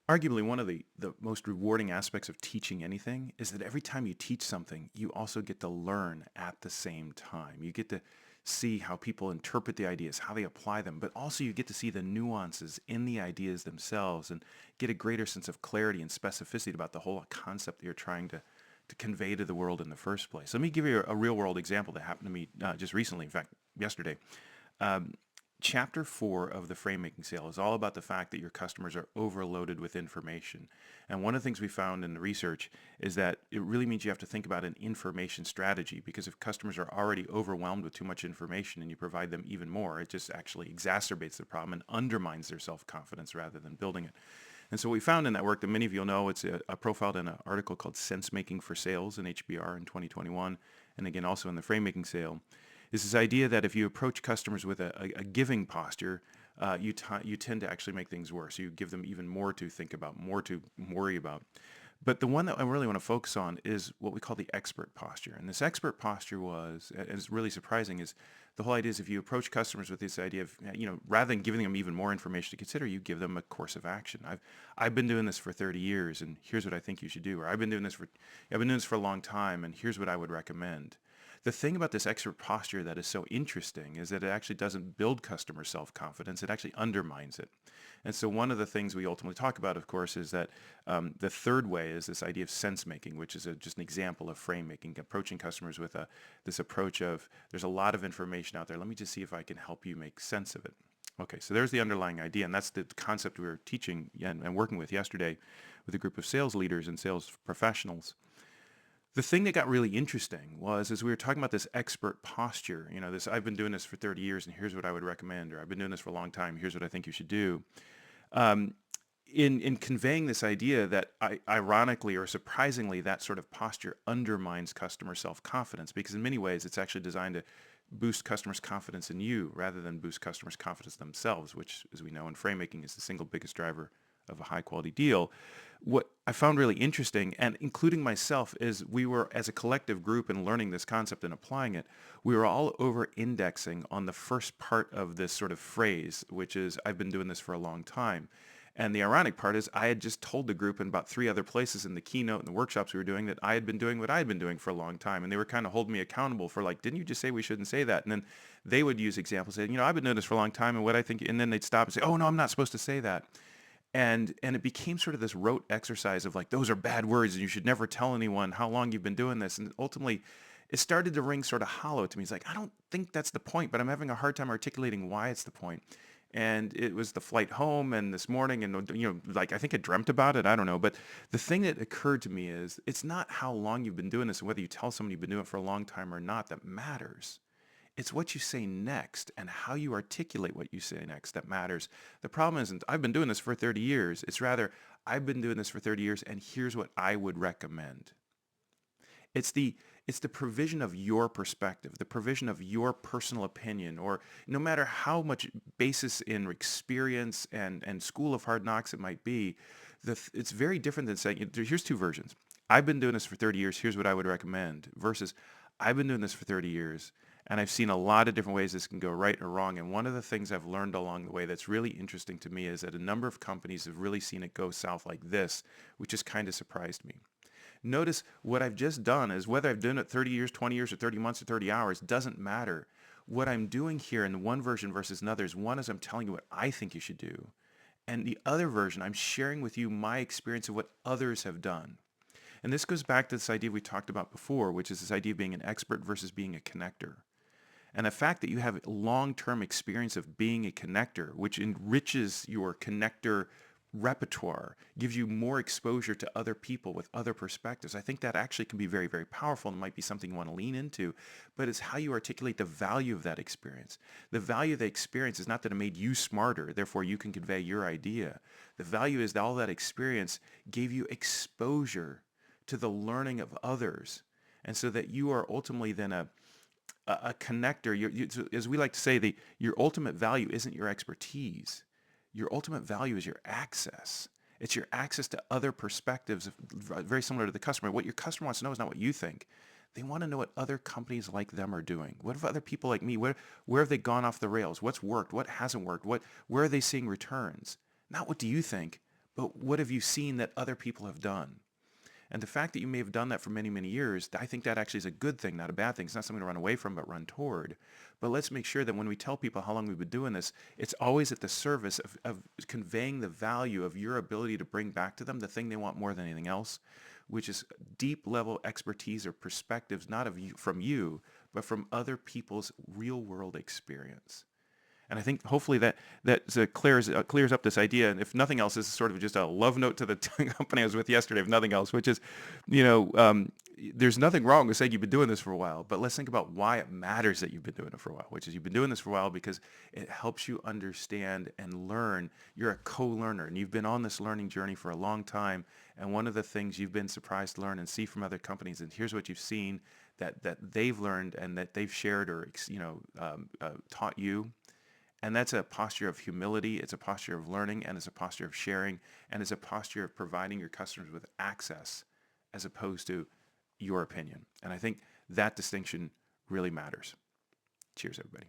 Arguably, one of the most rewarding aspects of teaching anything is that every time you teach something, you also get to learn at the same time. You get to see how people interpret the ideas, how they apply them, but also you get to see the nuances in the ideas themselves and get a greater sense of clarity and specificity about the whole concept that you're trying to convey to the world in the first place. Let me give you a real world example that happened to me just recently, in fact, yesterday. Um, Chapter 4 of the Framemaking sale is all about the fact that your customers are overloaded with information. And one of the things we found in the research is that it really means you have to think about an information strategy, because if customers are already overwhelmed with too much information and you provide them even more, it just actually exacerbates the problem and undermines their self-confidence rather than building it. And so what we found in that work that many of you will know, it's profiled in an article called Sense Making for Sales in HBR in 2021, and again also in the Framemaking sale, is this idea that if you approach customers with a giving posture, you tend to actually make things worse. You give them even more to think about, more to worry about. But the one that I really want to focus on is what we call the expert posture. And this expert posture was, and it's really surprising, is the whole idea is if you approach customers with this idea of, rather than giving them even more information to consider, you give them a course of action. I've been doing this for 30 years, and here's what I think you should do. Or I've been doing this for a long time, and here's what I would recommend. The thing about this expert posture that is so interesting is that it actually doesn't build customer self-confidence. It actually undermines it. And so one of the things we ultimately talk about, of course, is that the third way is this idea of sense making, which is just an example of frame making, approaching customers with this approach of there's a lot of information out there. Let me just see if I can help you make sense of it. Okay, so there's the underlying idea, and that's the concept we were teaching and working with yesterday with a group of sales leaders and sales professionals. The thing that got really interesting was as we were talking about this expert posture, this I've been doing this for 30 years and here's what I would recommend, or I've been doing this for a long time, here's what I think you should do. Um, in conveying this idea that ironically or surprisingly, that sort of posture undermines customer self-confidence, because in many ways it's actually designed to boost customers' confidence in you rather than boost customers' confidence themselves, which, as we know, in frame making is the single biggest driver of a high quality deal. What I found really interesting, and including myself, is we were, as a collective group and learning this concept and applying it, we were all over indexing on the first part of this sort of phrase, which is, I've been doing this for a long time. And the ironic part is I had just told the group in about 3 other places in the keynote and the workshops we were doing that I had been doing what I had been doing for a long time. And they were kind of holding me accountable for like, didn't you just say we shouldn't say that? And then they would use examples, saying, I've been doing this for a long time and what I think, and then they'd stop and say, oh no, I'm not supposed to say that. And it became sort of this rote exercise of like, those are bad words and you should never tell anyone how long you've been doing this. And ultimately, it started to ring sort of hollow to me. It's like, I don't think that's the point, but I'm having a hard time articulating why it's the point. And it was the flight home and this morning and, like I think I dreamt about it. I don't know. But the thing that occurred to me is it's not how long you've been doing this and whether you tell somebody you've been doing it for a long time or not that matters. It's what you say next and how you articulate what you say next that matters. The problem isn't, I've been doing this for 30 years. It's rather, I've been doing this for 30 years and here's what I would recommend. It's the provision of your perspective, the provision of your personal opinion, or no matter how much basis in experience and school of hard knocks it might be, it's very different than saying, here's 2 versions. I've been doing this for 30 years, here's what I would recommend, versus I've been doing this for 30 years, and I've seen a lot of different ways this can go right or wrong. And one of the things I've learned along the way that's really interesting to me is that a number of companies have really seen it go south like this, which has kind of surprised me. Notice what I've just done is whether I've done it 30 years, 20 years, or 30 months, or 30 hours, doesn't matter. What I'm doing here in one version versus another is one is I'm telling you what I think you should do. And the other version, I'm sharing with you my experience of what others have done. And this goes back to this idea we talked about before, which is this idea of being an expert versus being a connector. And the fact that you have long-term experience of being a connector, which enriches your connector repertoire, gives you more exposure to other people with other perspectives. I think that actually can be very, very powerful and might be something you want to lean into, but it's how you articulate the value of that experience. The value of the experience is not that it made you smarter, therefore you can convey your idea. The value is that all that experience gave you exposure to the learning of others, and so that you are ultimately then a connector. As we like to say, your ultimate value isn't your expertise. Your ultimate value is your access. It's your access to other perspectives, very similar to the customer. What your customer wants to know is not what you think. They want to know what other companies like them are doing. What have other people like me, where have they gone off the rails? What's worked? What hasn't worked? Where are they seeing returns? Not what do you think, but what have you seen that other people have done? And the fact that you may have done that for many, many years, I think that actually is a good thing, not a bad thing. It's not something to run away from, but run toward. But let's make sure that when we tell people how long we've been doing this, it's always at the service of conveying the value of your ability to bring back to them the thing they want more than anything else, which is deep level expertise or perspectives, not of you, from you, but from other people's real world experience. And I think hopefully that clears up this idea. And if nothing else, this is sort of just a love note to the company I was with yesterday, if nothing else, which is, you know, there's nothing wrong with saying you've been doing this for a while, but let's think about why it matters that you've been doing it for a while, which is you've been doing this for a while because it helps you understand and learn. You're a co-learner, and you've been on this learning journey for a long time. And one of the things you've been surprised to learn and see from other companies, and here's what you've seen that they've learned and that they've shared or, taught you. And that's a posture of humility, it's a posture of learning, and it's a posture of sharing, and it's a posture of providing your customers with access as opposed to your opinion. And I think that distinction really matters. Cheers, everybody.